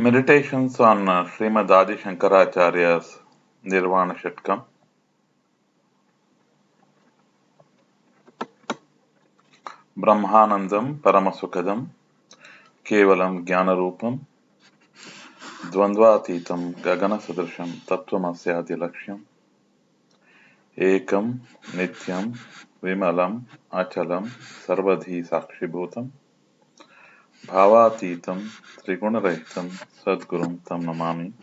Meditations on Srimad Adi Shankaracharya's Nirvanashatkam. Brahmanandam Paramasukadam Kevalam Jnanarupam Dvandvatitam Gagana Sadrisham Tattvamasya Laksham Ekam Nityam Vimalam Achalam Sarvadhi Sakshibhutam Bhavatitam Trigunarahitam Sadgurum Tam Namami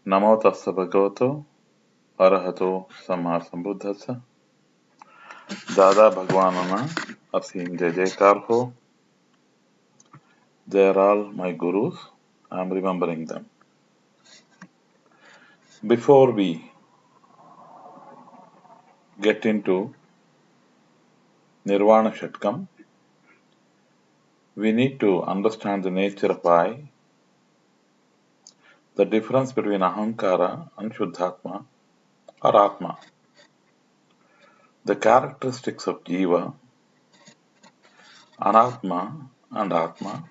Namo Tassa Bhagavato Arahato Samma Sambuddhassa दादा भगवानना असीम जय जयकार हो. They are all my gurus. I am remembering them. Before we get into Nirvanashatkam, we need to understand the nature of I, the difference between Ahankara and Shuddhatma or Atma, the characteristics of Jiva, Anatma and Atma,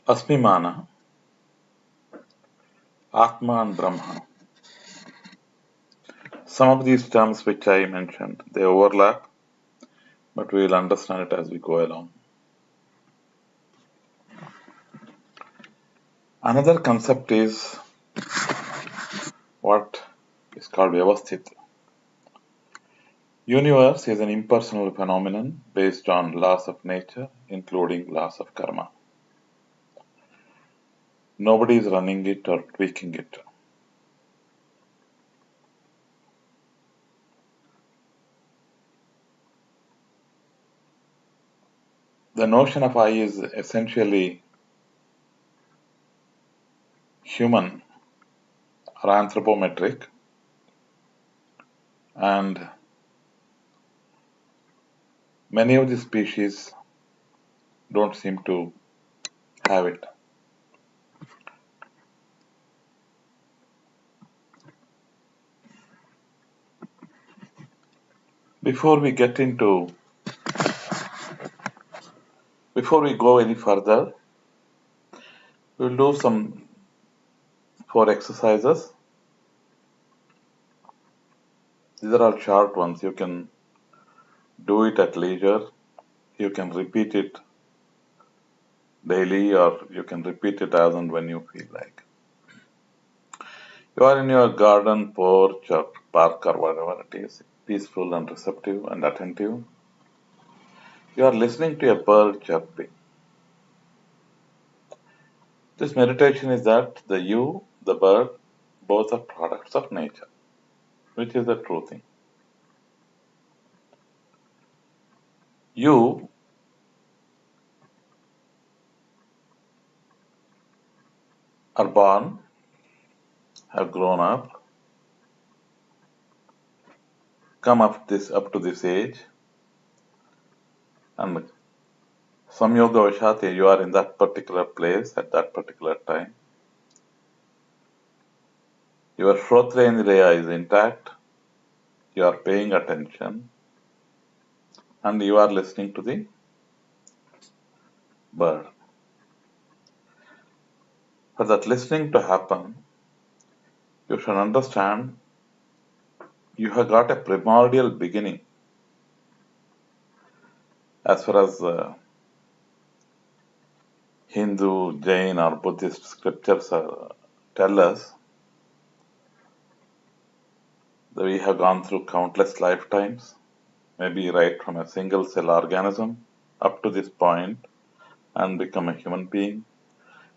Asmimana, Atma and Brahma. Some of these terms which I mentioned, they overlap, but we will understand it as we go along. Another concept is what is called Vyavasthit. Universe is an impersonal phenomenon based on laws of nature, including laws of karma. Nobody is running it or tweaking it. The notion of I is essentially human or anthropometric, and many of the species don't seem to have it. Before we go any further, we'll do some 4 exercises. These are all short ones. You can do it at leisure. You can repeat it daily, or you can repeat it as and when you feel like. You are in your garden, porch, or park, or whatever it is, peaceful and receptive and attentive. You are listening to a bird chirping. This meditation is that the bird, both are products of nature, which is the true thing. You are born, have grown up, come up to this age, and Samyoga Vashati, you are in that particular place at that particular time. Your Shrotrendriya is intact, you are paying attention, and you are listening to the bird. For that listening to happen, you should understand you have got a primordial beginning. As far as Hindu, Jain, or Buddhist scriptures tell us, that we have gone through countless lifetimes, maybe right from a single cell organism up to this point, and become a human being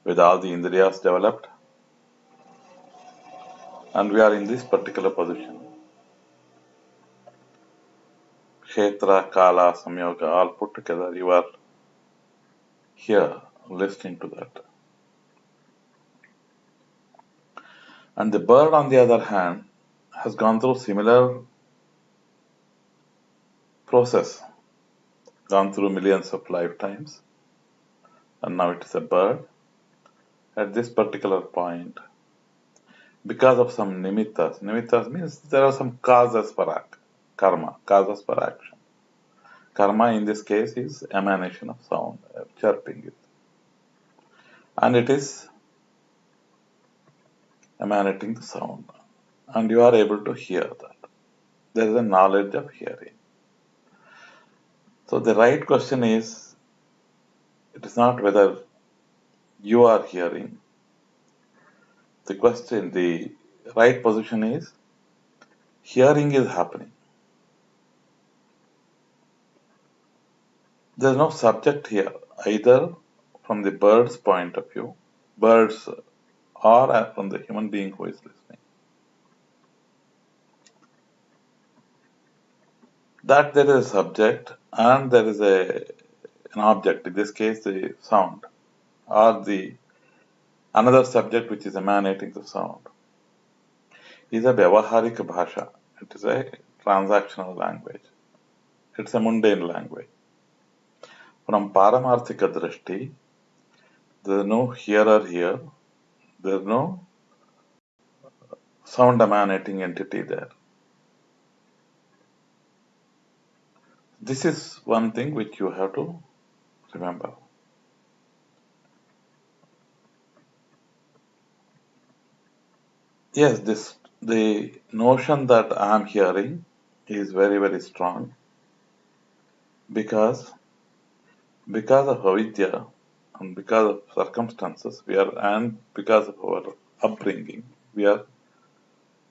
with all the indriyas developed. And we are in this particular position. Kshetra, Kala, Samyoga, all put together, you are here listening to that. And the bird, on the other hand, has gone through similar process, gone through millions of lifetimes, and now it is a bird. At this particular point, because of some nimittas means there are some causes for karma, causes for action. Karma in this case is emanation of sound, chirping it. and it is emanating the sound, and you are able to hear that. There is a knowledge of hearing. So the right question is, it is not whether you are hearing. The right position is, hearing is happening. There is no subject here, either from the bird's point of view, birds, or from the human being who is listening. That there is a subject and there is an object, in this case the sound, or the another subject which is emanating the sound, is a Vyavaharika Bhasha. It is a transactional language. It's a mundane language. From Paramarthika Drishti, there is no hearer here, there is no sound emanating entity there. This is one thing which you have to remember. Yes, the notion that I am hearing is very, very strong because of avidya and because of circumstances and because of our upbringing, we are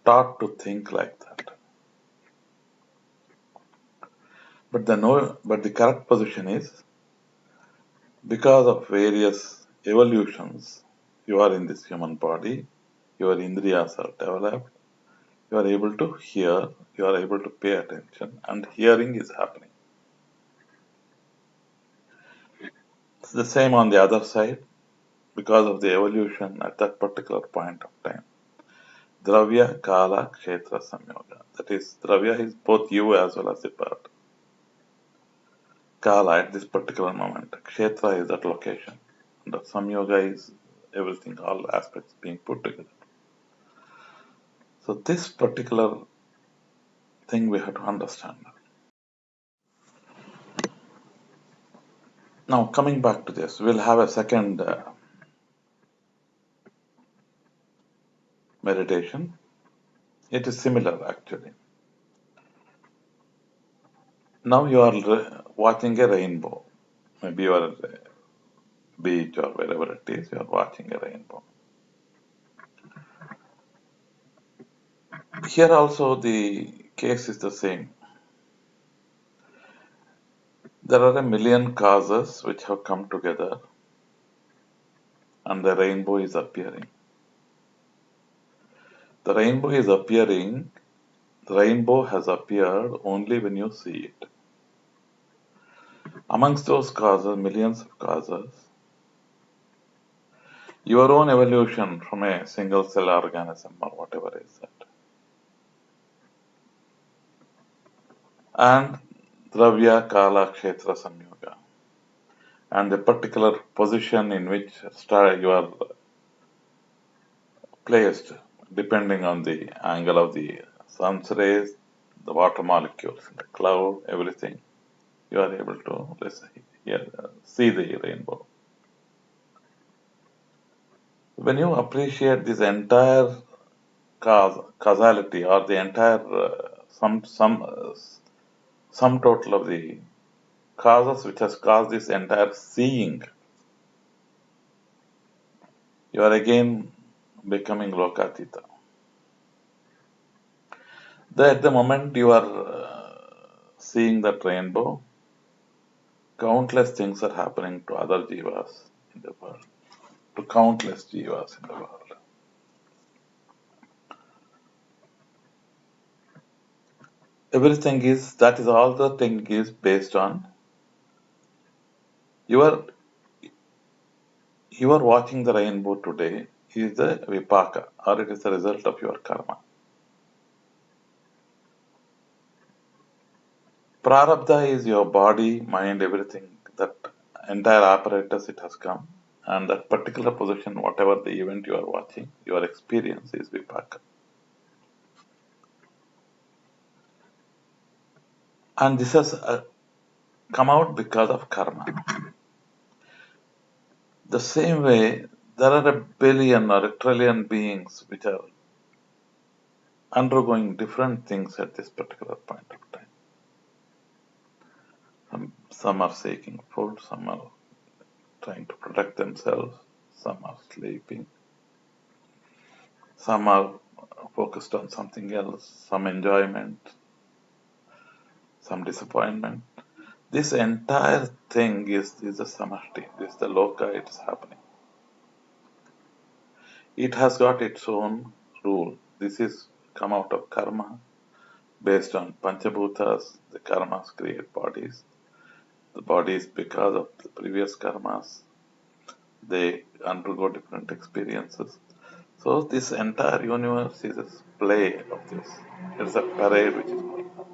taught to think like that. But the correct position is, because of various evolutions, you are in this human body, your indriyas are developed, you are able to hear, you are able to pay attention, and hearing is happening. It's the same on the other side, because of the evolution at that particular point of time. Dravya, Kala, Kshetra, Samyoga. That is, Dravya is both you as well as the bird. Kala at this particular moment. Kshetra is that location. And the Samyoga is everything, all aspects being put together. So this particular thing we have to understand. Now coming back to this, we'll have a second meditation. It is similar actually. Now you are watching a rainbow. Maybe you are at a beach or wherever it is, you are watching a rainbow. Here also the case is the same. There are a million causes which have come together and the rainbow is appearing. The rainbow is appearing, the rainbow has appeared only when you see it. Amongst those causes, millions of causes, your own evolution from a single cell organism or whatever is that, and Dravya, Kala, Kshetra, Samyoga, and the particular position in which you are placed depending on the angle of the sun's rays, the water molecules in the cloud, everything, you are able to see the rainbow. When you appreciate this entire causality or the entire sum total of the causes which has caused this entire seeing, you are again becoming Lokatita. At the moment you are seeing that rainbow, countless things are happening to other jivas in the world, to countless jivas in the world. That is all the thing is based on you are watching the rainbow today is the vipaka, or it is the result of your karma. Prarabdha is your body, mind, everything, that entire apparatus it has come, and that particular position, whatever the event you are watching, your experience is vipaka. And this has come out because of karma. The same way, There are a billion or a trillion beings which are undergoing different things at this particular point of time. Some are seeking food, some are trying to protect themselves, some are sleeping, some are focused on something else, some enjoyment, some disappointment. This entire thing is a samashti, is the loka it's happening. It has got its own rule. This is come out of karma based on panchabhutas. The karmas create bodies. The bodies, because of the previous karmas, they undergo different experiences. So this entire universe is a play of this. It's a parade which is going on.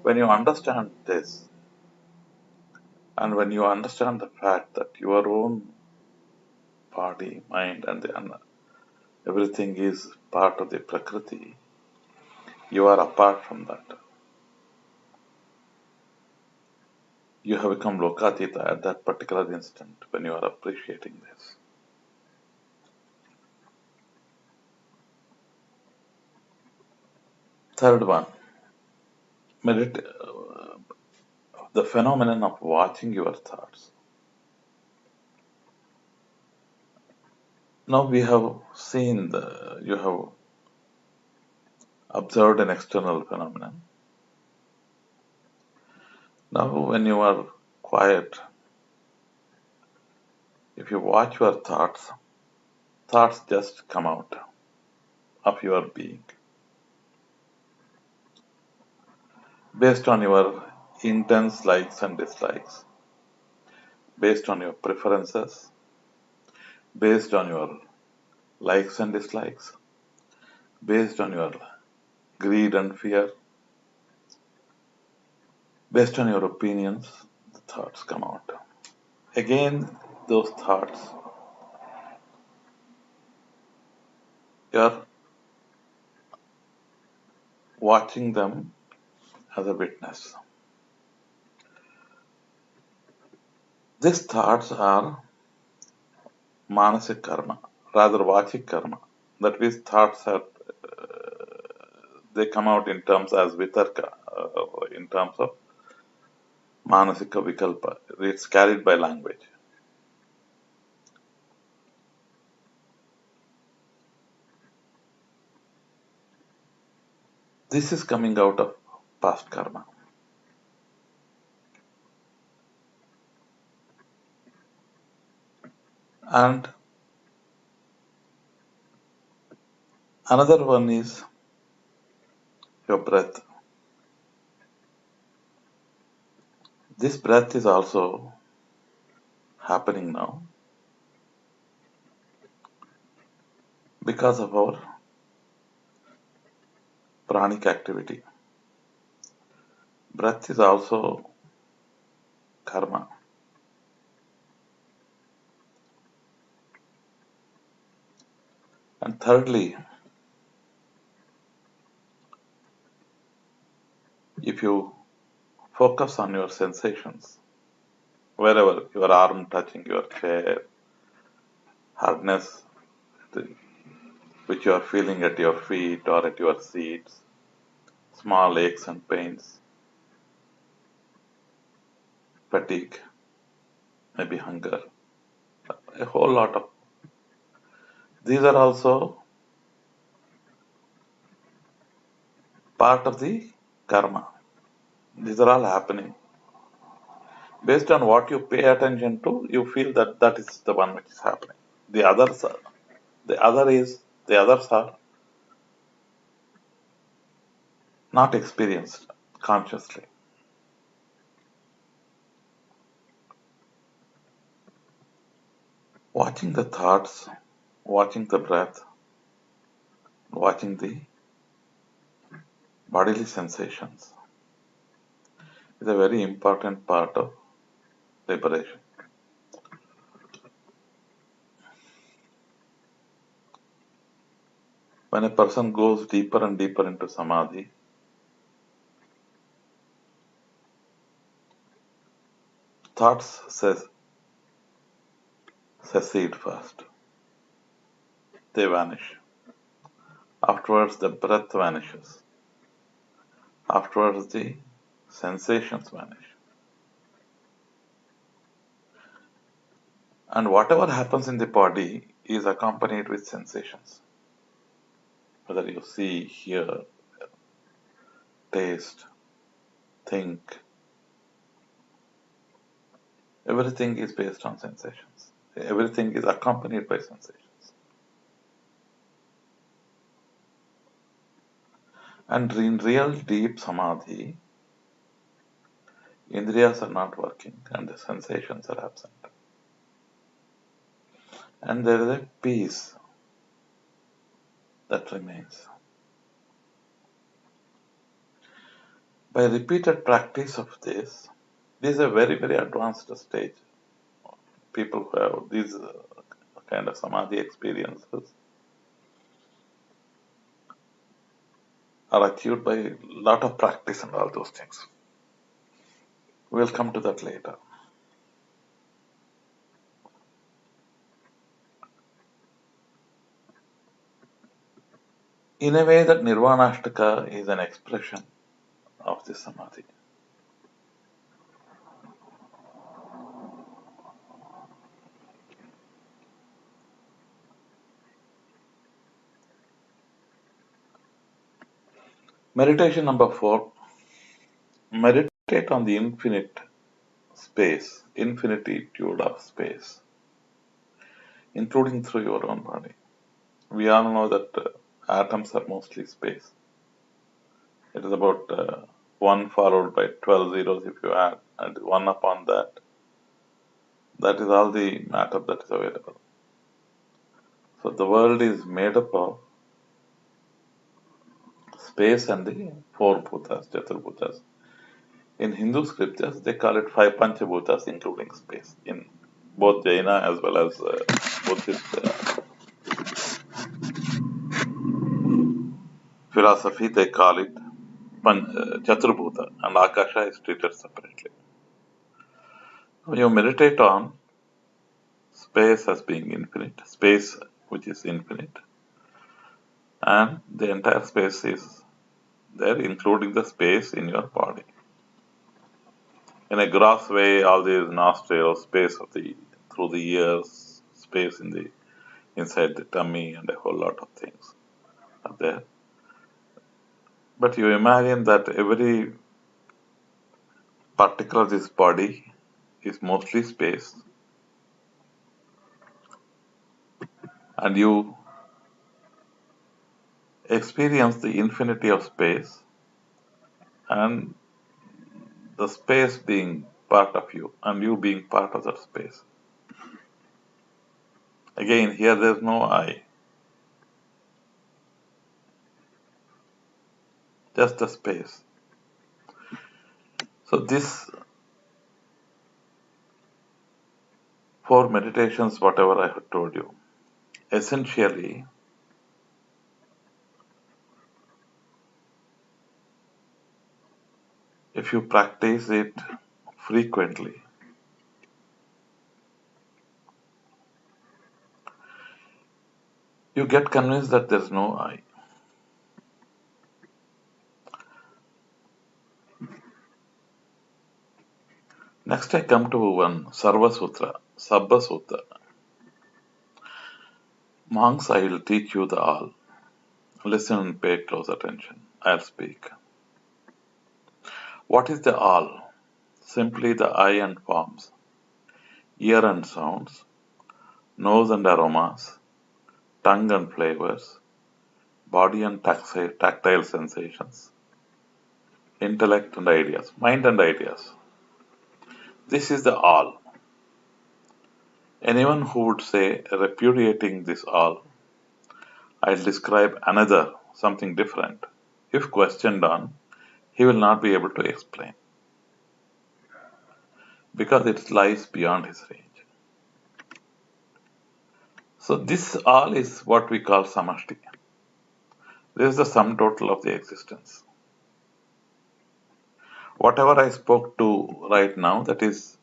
When you understand this, and when you understand the fact that your own body, mind, and everything is part of the Prakriti, you are apart from that. You have become Lokatita at that particular instant when you are appreciating this. Third one, the phenomenon of watching your thoughts. Now we have seen you have observed an external phenomenon. Now when you are quiet, if you watch your thoughts, thoughts just come out of your being based on your intense likes and dislikes, based on your preferences, based on your likes and dislikes, based on your greed and fear, based on your opinions, the thoughts come out. Again, those thoughts, you're watching them as a witness. These thoughts are manasic karma, rather vachik karma. That means thoughts are, they come out in terms as vitarka, in terms of manasika vikalpa. It's carried by language. This is coming out of past karma. And another one is your breath. This breath is also happening now because of our pranic activity. Breath is also karma. And thirdly, if you focus on your sensations, wherever your arm touching your chair, hardness which you are feeling at your feet or at your seats, small aches and pains, fatigue, maybe hunger, a whole lot of these are also part of the karma. These are all happening. Based on what you pay attention to, you feel that that is the one which is happening. The others are, the others are not experienced consciously. Watching the thoughts, watching the breath, watching the bodily sensations is a very important part of liberation. When a person goes deeper and deeper into samadhi, thoughts secede first. they vanish. Afterwards, the breath vanishes. Afterwards, the sensations vanish. And whatever happens in the body is accompanied with sensations. Whether you see, hear, taste, think, everything is based on sensations. Everything is accompanied by sensations. And in real deep samadhi, indriyas are not working and the sensations are absent. And there is a peace that remains. By repeated practice of this is a very, very advanced stage. People who have these kind of samadhi experiences are achieved by a lot of practice and all those things. We'll come to that later. In a way, that Nirvanashatkam is an expression of this samadhi. Meditation number 4. Meditate on the infinite space, infinitude of space, including through your own body. We all know that atoms are mostly space. It is about 1 followed by 12 zeros if you add, and 1 upon that. That is all the matter that is available. So the world is made up of space and the 4 bhutas, Chaturbhutas. In Hindu scriptures, they call it 5 Panchabhutas, including space. In both Jaina as well as Buddhist philosophy, they call it Chaturbhuta, and Akasha is treated separately. You meditate on space as being infinite, space which is infinite, and the entire space is there, including the space in your body. In a gross way, all these nostrils, space of the through the ears, space in the inside the tummy, and a whole lot of things are there. But you imagine that every particle of this body is mostly space, and you experience the infinity of space and the space being part of you and you being part of that space. Again, here there's no I, just a space. So this 4 meditations, whatever I have told you, essentially if you practice it frequently, you get convinced that there's no I. Next I come to one Sarva Sutra, Sabba Sutra. Monks, I will teach you the all. Listen and pay close attention. I'll speak. What is the all? Simply the eye and forms, ear and sounds, nose and aromas, tongue and flavors, body and tactile sensations, intellect and ideas, mind and ideas. This is the all. Anyone who would say, repudiating this all, I'll describe another, something different, if questioned on, he will not be able to explain, because it lies beyond his range. So this all is what we call samashti. This is the sum total of the existence. Whatever I spoke to right now, that is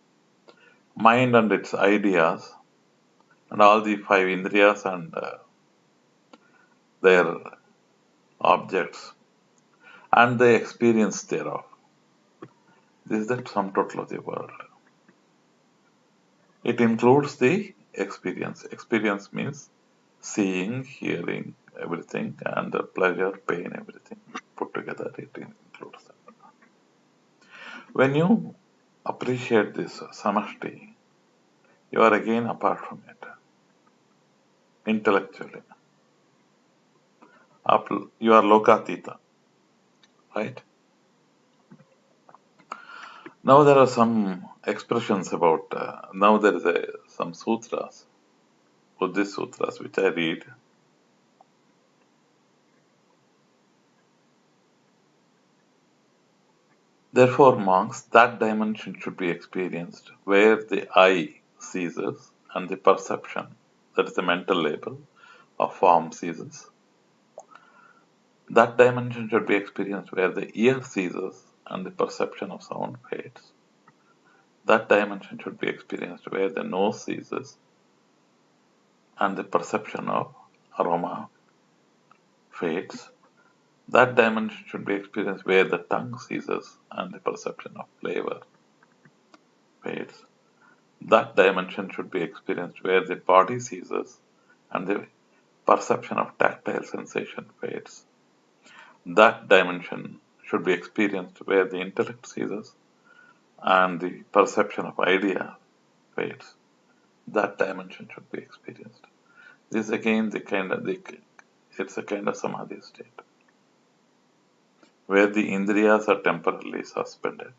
mind and its ideas, and all the 5 indriyas and their objects, and the experience thereof. This is the sum total of the world. It includes the experience. Experience means seeing, hearing, everything, and the pleasure, pain, everything put together. It includes that. When you appreciate this samashti, you are again apart from it, intellectually. You are lokatita, right? Now there are some expressions about, now there is some sutras, Buddhist sutras, which I read. Therefore, monks, that dimension should be experienced where the eye ceases and the perception, that is the mental label, of form ceases. That dimension should be experienced where the ear ceases and the perception of sound fades. That dimension should be experienced where the nose ceases and the perception of aroma fades. That dimension should be experienced where the tongue ceases and the perception of flavor fades. That dimension should be experienced where the body ceases and the perception of tactile sensation fades. That dimension should be experienced where the intellect ceases and the perception of idea fades. That dimension should be experienced. This again it's a kind of samadhi state where the indriyas are temporarily suspended.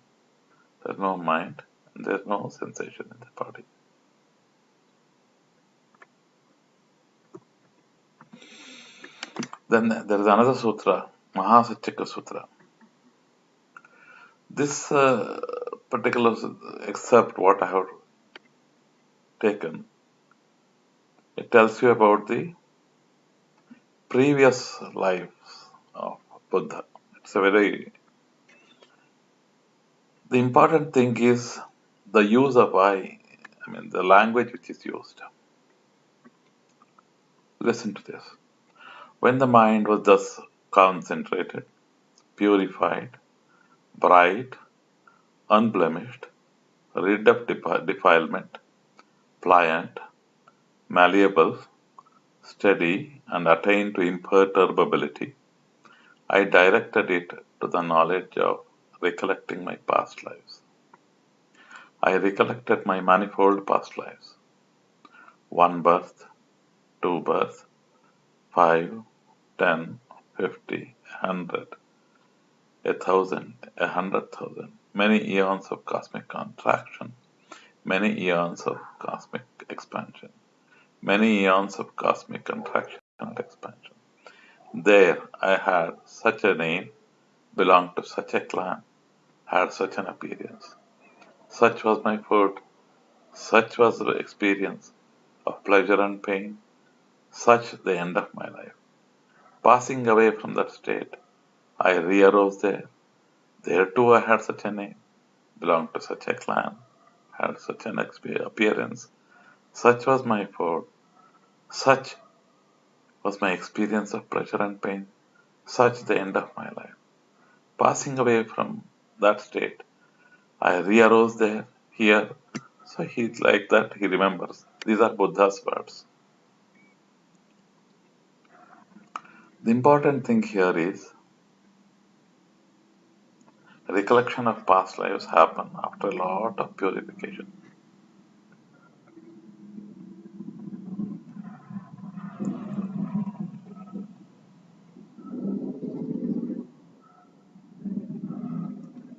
There's no mind and there's no sensation in the body. Then there is another sutra, Mahasachaka Sutra. This particular excerpt, what I have taken, it tells you about the previous lives of Buddha. The important thing is the use of the language which is used. Listen to this. When the mind was thus concentrated, purified, bright, unblemished, rid of defilement, pliant, malleable, steady, and attained to imperturbability, I directed it to the knowledge of recollecting my past lives. I recollected my manifold past lives. 1 birth, 2 birth, 5, 10, 50, 100, 1,000, 100,000, many eons of cosmic contraction, many eons of cosmic expansion, many eons of cosmic contraction and expansion. There I had such a name, belonged to such a clan, had such an appearance. Such was my food, such was the experience of pleasure and pain, such the end of my life. Passing away from that state, I re-arose there. There too I had such a name, belonged to such a clan, had such an appearance. Such was my food, such was my experience of pleasure and pain, such the end of my life. Passing away from that state, I re-arose there, here. So he's like that, he remembers. These are Buddha's words. The important thing here is recollection of past lives happen after a lot of purification.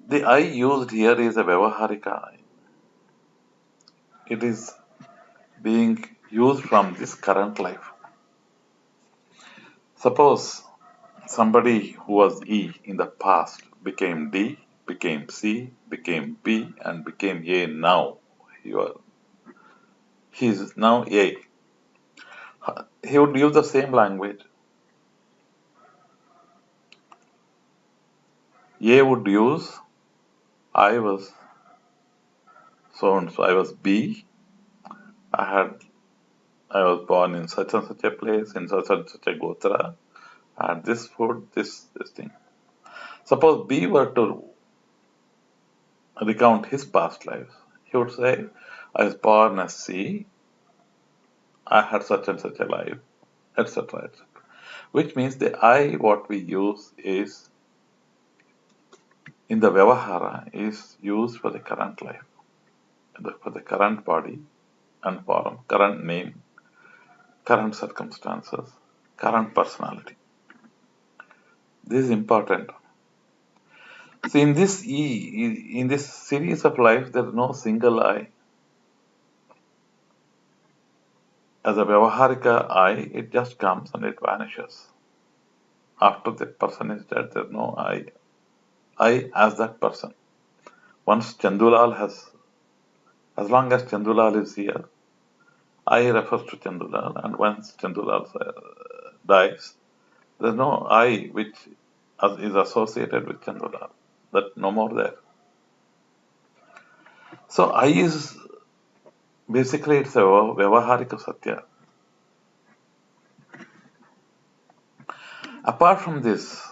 The I used here is a Vyavaharika I. It is being used from this current life. Suppose somebody who was E in the past became D, became C, became B, and became A now. He is now A. He would use the same language. A would use I was so and so. I was B. I was born in such and such a place, in such and such a gotra. had this food, this thing. Suppose B were to recount his past lives, he would say, I was born as C, I had such and such a life, etc. etc. Which means the I what we use is in the Vyavahara is used for the current life, for the current body and form, current name, current circumstances, current personality. This is important. See, in this series of life, there is no single I. As a Vyavaharika I, it just comes and it vanishes. After the person is dead, there is no I. I as that person. Once Chandulal has, as long as Chandulal is here, I refers to Chandulal, and once Chandulal dies, there is no I which is associated with Chandulal. That no more there. So I is basically it's a Vyavaharika Satya. Apart from this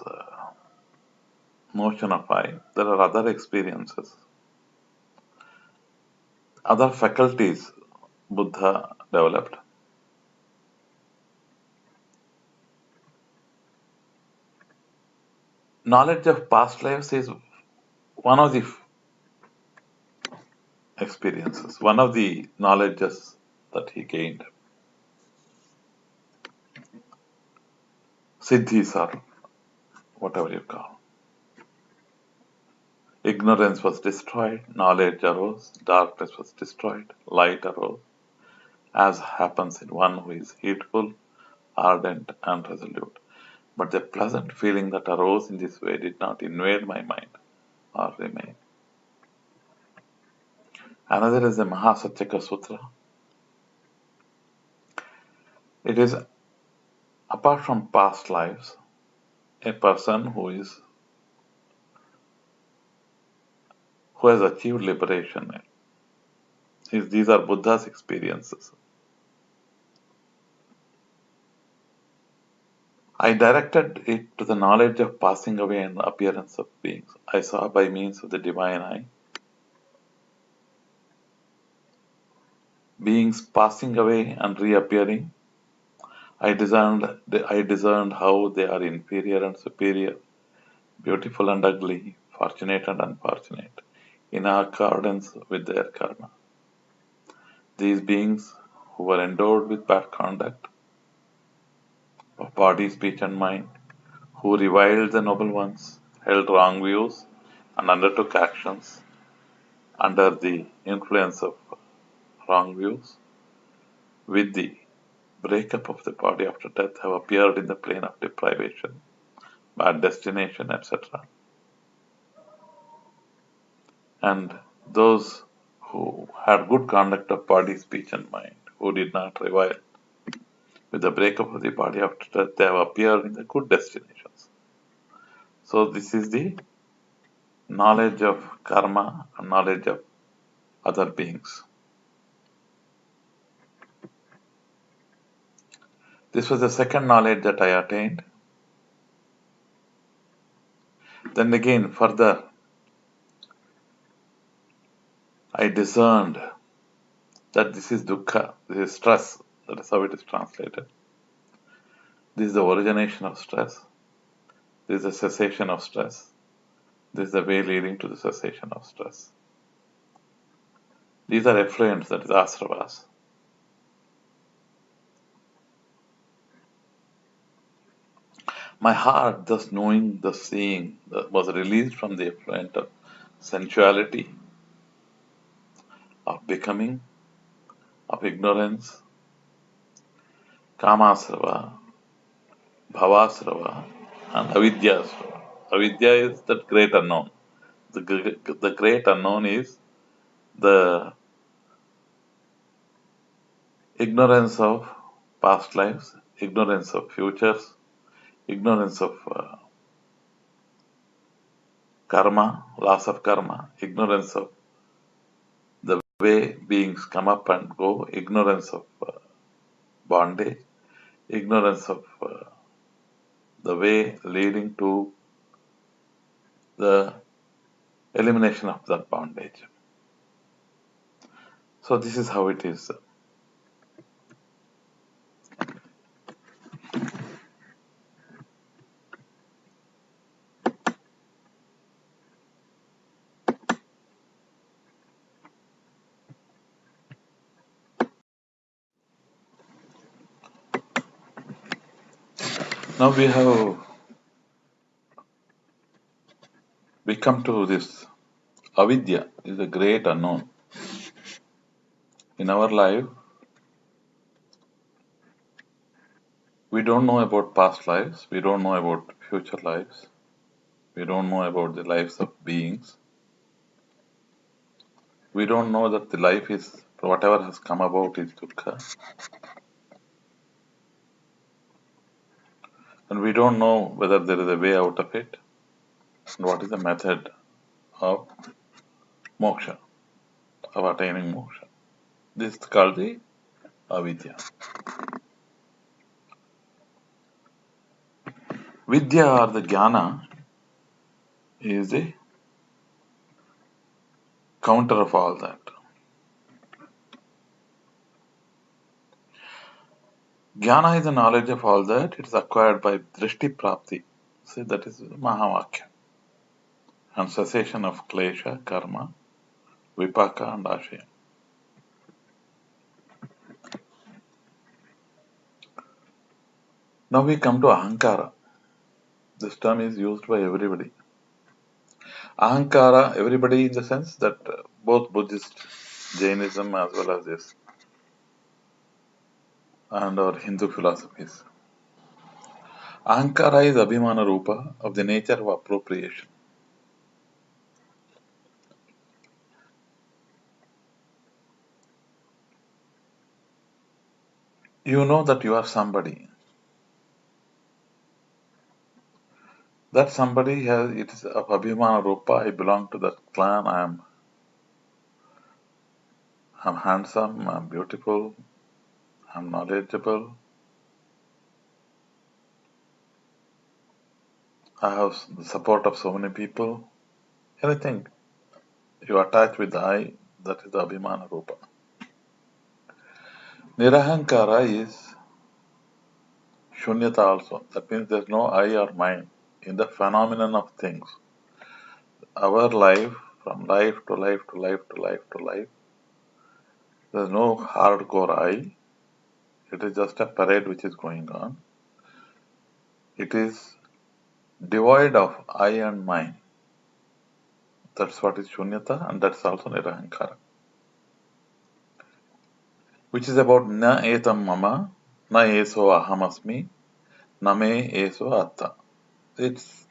notion of I, there are other experiences, other faculties Buddha developed. Knowledge of past lives is one of the experiences, one of the knowledges that he gained. Siddhis or whatever you call. Ignorance was destroyed, knowledge arose, darkness was destroyed, light arose, as happens in one who is heedful, ardent, and resolute. But the pleasant feeling that arose in this way did not invade my mind or remain. Another is the Mahasatyaka Sutra. It is, apart from past lives, a person who has achieved liberation. These are Buddha's experiences. I directed it to the knowledge of passing away and appearance of beings. I saw by means of the divine eye beings passing away and reappearing. I discerned how they are inferior and superior, beautiful and ugly, fortunate and unfortunate, in accordance with their karma. These beings who were endowed with bad conduct of body, speech, and mind, who reviled the noble ones, held wrong views, and undertook actions under the influence of wrong views, with the breakup of the body after death, have appeared in the plane of deprivation, bad destination, etc. And those who had good conduct of body, speech, and mind, who did not revile, with the breakup of the body after death, they have appeared in the good destinations. So this is the knowledge of karma and knowledge of other beings. This was the second knowledge that I attained. Then again, further, I discerned that this is dukkha, this is stress. That is how it is translated. This is the origination of stress. This is the cessation of stress. This is the way leading to the cessation of stress. These are effluents, that is asravas. My heart, thus knowing, thus seeing, was released from the effluent of sensuality, of becoming, of ignorance, kamasrava, bhavasrava, and avidyasrava. Avidya is that great unknown. The great unknown is the ignorance of past lives, ignorance of futures, ignorance of karma, loss of karma, ignorance of the way beings come up and go, ignorance of bondage, ignorance of the way leading to the elimination of that bondage. So this is how it is. Now we come to this avidya is a great unknown. In our life, we don't know about past lives, we don't know about future lives, we don't know about the lives of beings. We don't know that the life is whatever has come about is dukkha. And we don't know whether there is a way out of it and what is the method of moksha, of attaining moksha. This is called the avidya. Vidya or the jnana is the counter of all that. Jnana is the knowledge of all that. It is acquired by drishti prapti. See, that is Mahavakya. And cessation of klesha, karma, vipaka and ashaya. Now we come to ahankara. This term is used by everybody. Ahankara, everybody in the sense that both Buddhist, Jainism as well as this and our Hindu philosophies. Ahankara is Abhimana Rupa of the nature of appropriation. You know that you are somebody. That somebody has, it is of Abhimana Rupa, I belong to that clan, I'm handsome, I'm beautiful, I'm knowledgeable, I have the support of so many people. Anything you attach with the I, that is the Abhimana Rupa. Nirahankara is Shunyata also. That means there's no I or mine in the phenomenon of things. Our life, from life to life to life to life to life, there's no hardcore I. It is just a parade which is going on. It is devoid of I and mine. That's what is Shunyata, and that's also Nirahankara. Which is about na etam mama, na eso ahamasmi, na me eso atta. This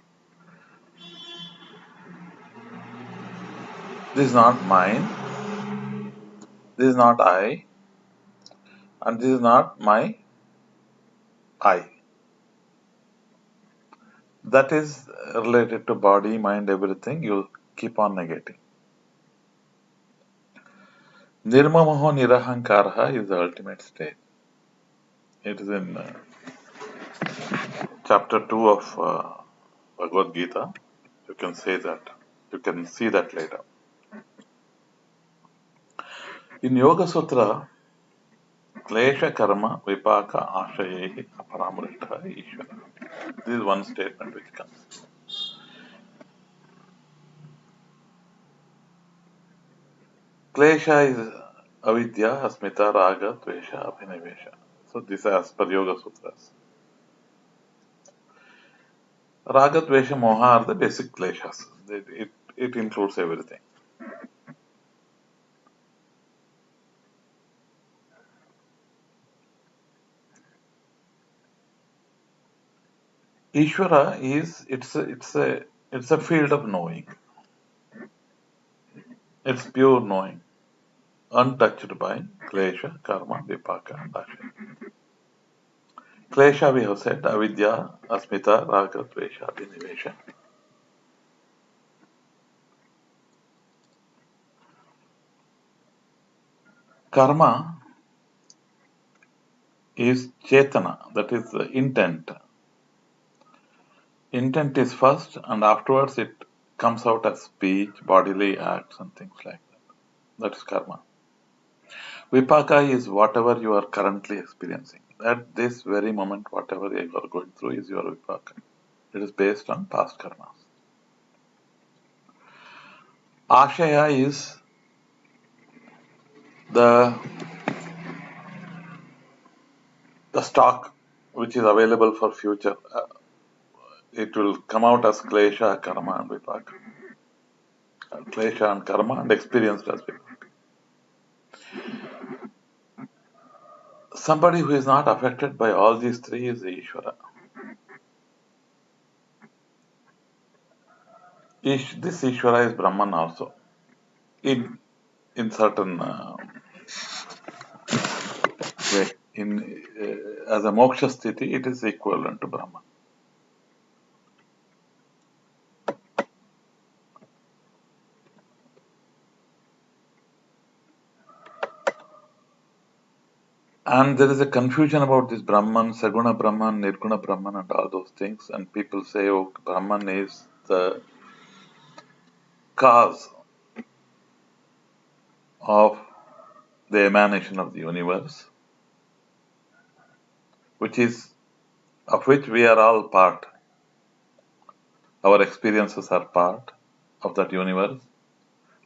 is not mine, this is not I, and this is not my I. That is related to body, mind, everything, you'll keep on negating. Nirmamaho Nirahankaraha is the ultimate state. It is in chapter 2 of Bhagavad Gita. You can say that. You can see that later. In Yoga Sutra, Klesha Karma Vipaka Ashayehi Aparamrishtaha Ishvara. This is one statement which comes. Klesha is avidya, asmita, raga, dvesha, abhinivesha. So this is as per Yoga Sutras. Raga, dvesha, moha are the basic kleshas. It includes everything. Ishvara is it's a field of knowing. It's pure knowing, untouched by klesha, karma, vipaka, and asha. Klesha we have said avidya, asmita, raga, dvesha, abhinivesha. Karma is chetana, that is the intent. Intent is first, and afterwards it comes out as speech, bodily acts, and things like that. That is karma. Vipaka is whatever you are currently experiencing. At this very moment, whatever you are going through is your vipaka. It is based on past karmas. Ashaya is the stock which is available for future. It will come out as klesha, karma, and vipaka. Klesha and karma, and experienced as vipaka. Somebody who is not affected by all these three is the Ishvara. This Ishvara is Brahman also. In certain way, as a moksha sthiti, it is equivalent to Brahman. And there is a confusion about this Brahman, Saguna Brahman, Nirguna Brahman, and all those things. And people say, oh, Brahman is the cause of the emanation of the universe, of which we are all part. Our experiences are part of that universe.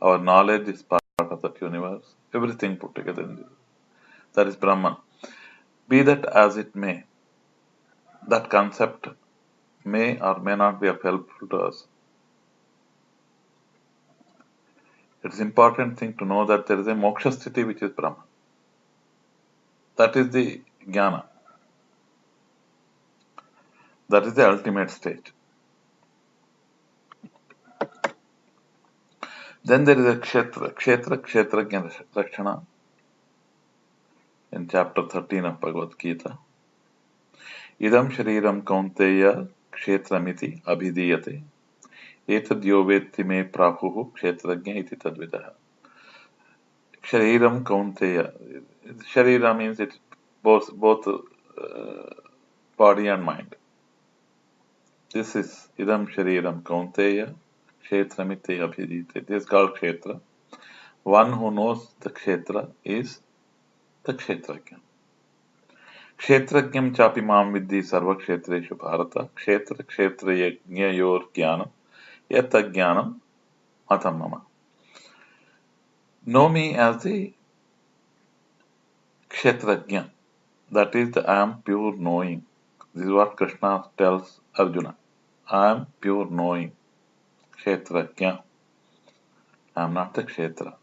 Our knowledge is part of that universe. Everything put together in this. That is Brahman. Be that as it may, that concept may or may not be of helpful to us. It is important thing to know that there is a moksha sthiti which is Brahman. That is the jnana. That is the ultimate stage. Then there is a kshetrajna lakshana in chapter 13 of Bhagavad Gita. Idam shariram kaunteya kshetramiti abhidiyate etad yo vetti me prahuhu kshetrajna iti tadvidaha. Shariram kaunteya. Sharira means it's both body and mind. This is idam shariram kaunteya kshetramiti abhidiyate. This is called kshetra. One who knows the kshetra is the kshetrajna. Kshetrajnam chapi mam vidhi sarva kshetreshu bharata kshetra kshetrajnayor jnanam yat ajnanam matam mama. Know me as the kshetrajna. That is the I am pure knowing. This is what Krishna tells Arjuna. I am pure knowing. Kshetrajna. I am not the kshetra.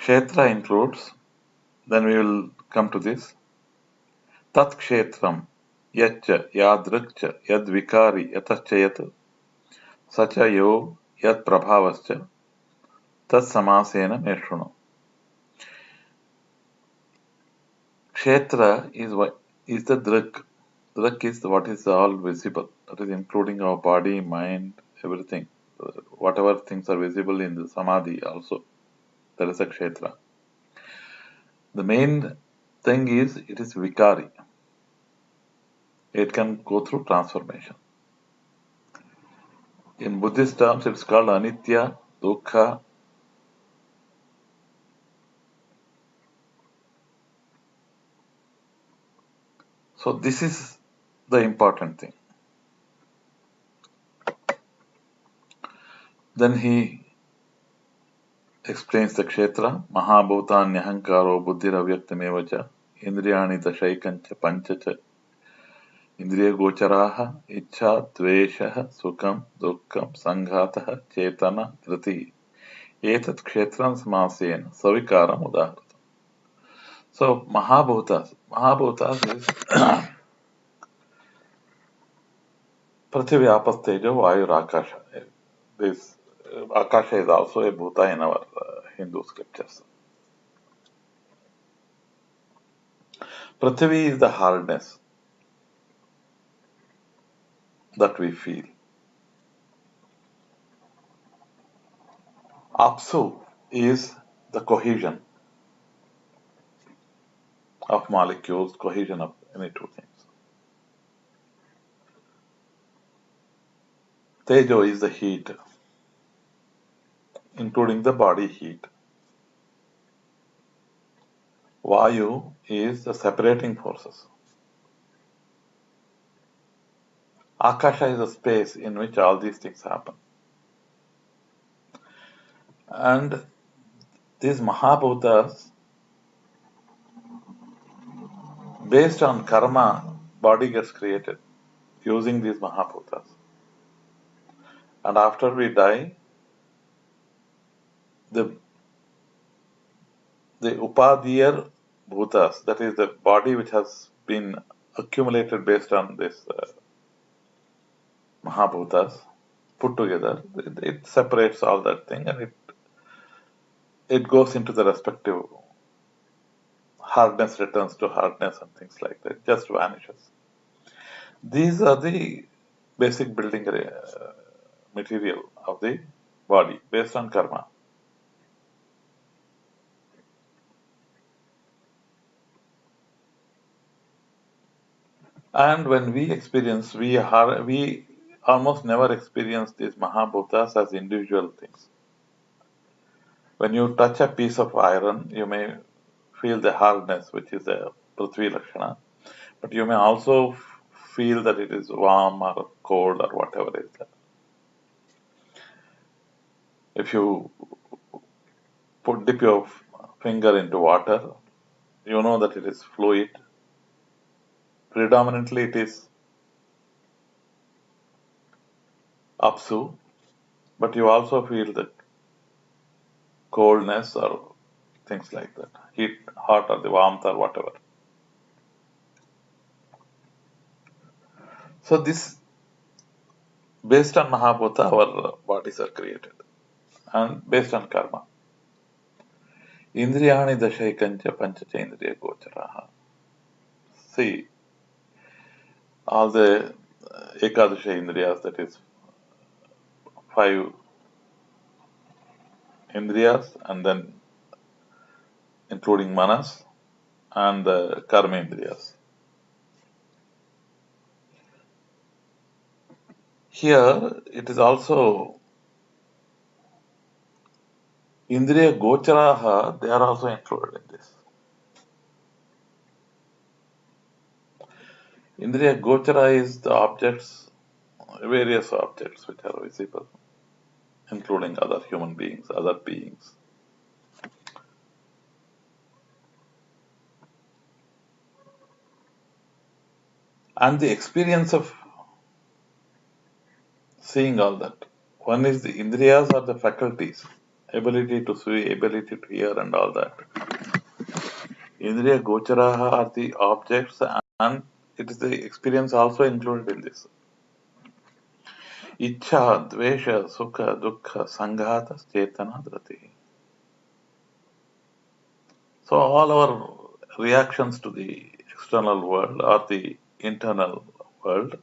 Kshetra includes, then we will come to this, tat kshetram yaccha yadrikcha yad vikari yatascha yat sacha yo yad prabhavascha tat samasena meshrunu. Kshetra is the drik. Drik is what is all visible. That is including our body, mind, everything. Whatever things are visible in the samadhi also. That is a kshetra. The main thing is it is vikari. It can go through transformation. In Buddhist terms, it's called anitya, dukkha. So this is the important thing. Then he explains the kshetra, mahabhutanyahankaro buddhiravyaktamevacha indriyani dashaikancha panchacha indriya gocharaha ichha dvesha sukham dukkam sanghatah chetana driti etat kshetram samasena savikaram udaharata. So Mahabhutas is Prithvi, Apas, Tejo, Vayu, Akasha. This Akasha is also a Bhuta in our Hindu scriptures. Prithvi is the hardness that we feel. Apsu is the cohesion of molecules, cohesion of any two things. Tejo is the heat, including the body heat. Vayu is the separating forces. Akasha is the space in which all these things happen. And these Mahabhutas, based on karma, body gets created using these Mahabhutas. And after we die, the Upadhyar Bhutas, that is the body which has been accumulated based on this Mahabhutas, put together, it separates all that thing and it goes into the respective hardness, returns to hardness and things like that, just vanishes. These are the basic building material of the body based on karma. And when we experience, we almost never experience these Mahabhutas as individual things. When you touch a piece of iron, you may feel the hardness, which is a Prithvi Lakshana, but you may also feel that it is warm or cold or whatever it is. If you dip your finger into water, you know that it is fluid. Predominantly it is apsu, but you also feel the coldness or things like that, heat, hot or the warmth or whatever. So this, based on Mahabhuta, our bodies are created and based on karma. Indriyani dashaikancha panchacha indriya gocharaha. See, all the Ekadasha Indriyas, that is 5 Indriyas, and then including Manas and the Karma Indriyas. Here it is also Indriya Gocharaha, they are also included in this. Indriya Gochara is the objects, various objects which are visible, including other human beings, other beings. And the experience of seeing all that. One is the Indriyas are the faculties, ability to see, ability to hear and all that. Indriya Gocharaha are the objects and it is the experience also included in this. Ichha, Dvesha, Sukha, Dukkha, Sanghata, Chetana, Drati. So all our reactions to the external world or the internal world,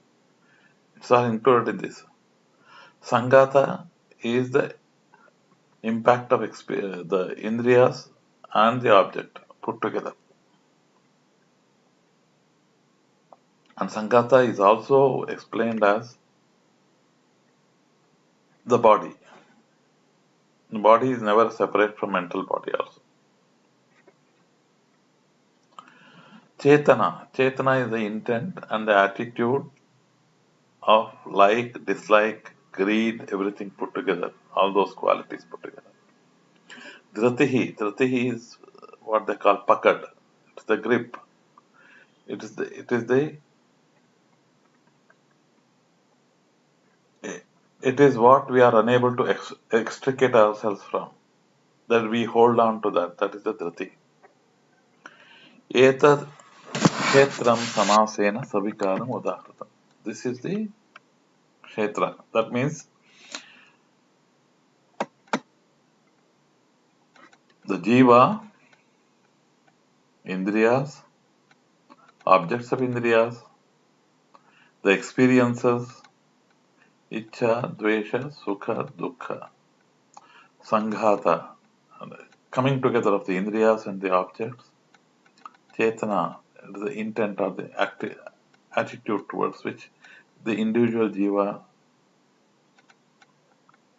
it's all included in this. Sanghata is the impact of the Indriyas and the object put together. And Sanghata is also explained as the body. The body is never separate from mental body also. Chetana is the intent and the attitude of like, dislike, greed, everything put together, all those qualities put together. Dratihi is what they call pakad. It's the grip. It is what we are unable to extricate ourselves from. That we hold on to that. That is the drati. Etad kshetram samasena savikaram udahratam. This is the kshetra. That means the jiva, indriyas, objects of indriyas, the experiences, ichha, dvesha, sukha, dukkha, sanghata, coming together of the indriyas and the objects, chetana, the intent or the attitude towards which the individual jiva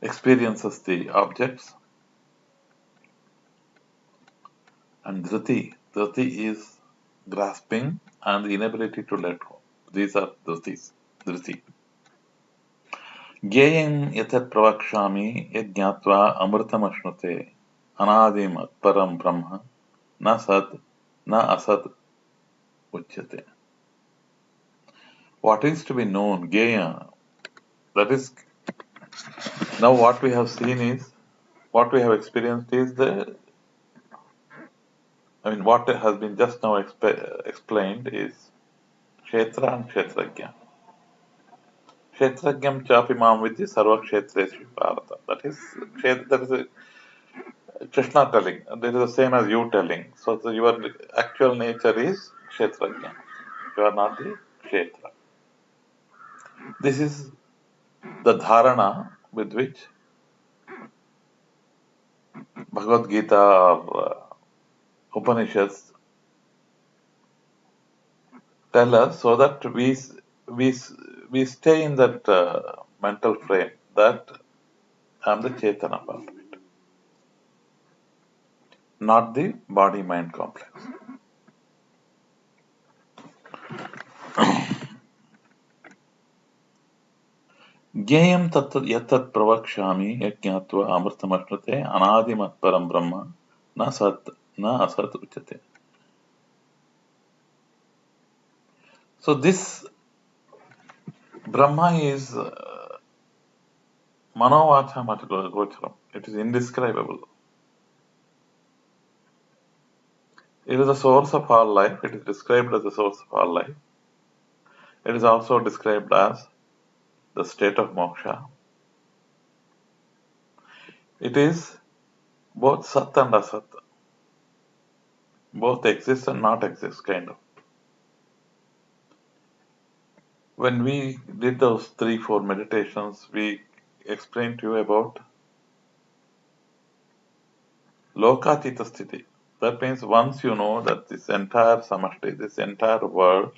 experiences the objects, and Dhriti. Dhriti is grasping and the inability to let go. These are Dhritis. Dhriti. ज्ञेयं यतत् प्रवक्ष्यामि यज्ञात्वा अमृतमश्नुते अनादिं परं ब्रह्म न सत् न असत् uchyate. What is to be known, Gaya, that is, now what we have seen is, what we have experienced is what has been just now explained is Kshetra and Kshetrajna. Kshetrajnam chapi mam vidhi sarva kshetreshu bharata. That is a Krishna telling, and it is the same as you telling. So your actual nature is Kshetrajna. You are not the Kshetra. This is the dharana with which Bhagavad Gita or Upanishads tell us so that we, we stay in that mental frame that I am the Chetana part of it, not the body-mind complex. Gyayam tat yatat pravakshami yajnatva amrtamashrute anadimat param brahma na sat na asat uchate. So this Brahma is manovacha gocharam. It is indescribable. It is the source of all life. It is described as the source of all life. It is also described as the state of moksha. It is both sat and asat. Both exist and not exist, kind of. When we did those 3-4 meditations, we explained to you about lokatita sthiti. That means once you know that this entire samashti, this entire world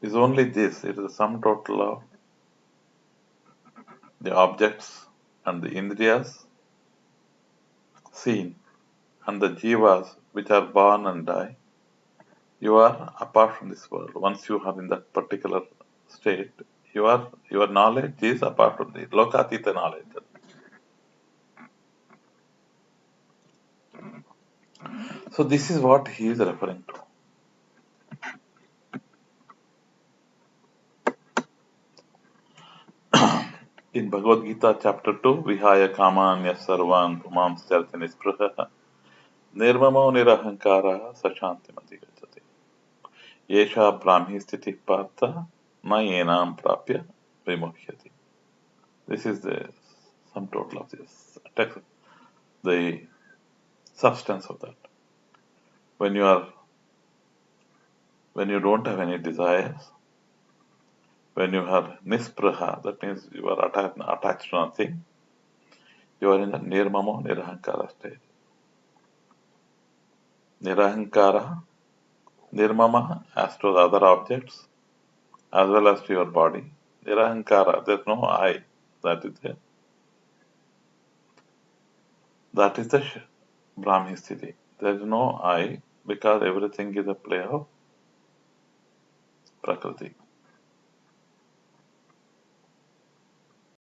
is only this, it is the sum total of the objects and the indriyas seen and the jivas which are born and die. You are apart from this world. Once you are in that particular state, your knowledge is apart from the lokatita knowledge. So this is what he is referring to. In Bhagavad Gita chapter 2, Vihaya Kamanya Sarvan Pumam Sthirti Nispraha Nirmamo Nirahankara Sashantimati Gachati. Yesha Brahmi Sthiti Partha Mayenam Prapya Vimuhyati. This is the sum total of this text, the substance of that. When you don't have any desires, when you are nispraha, that means you are attached to nothing, you are in the nirmamo nirahankara state. Nirahankara, nirmama as to the other objects, as well as to your body. Nirahankara, there is no I, that is there. That is the Brahmi Sthiti. There is no I because everything is a play of Prakriti.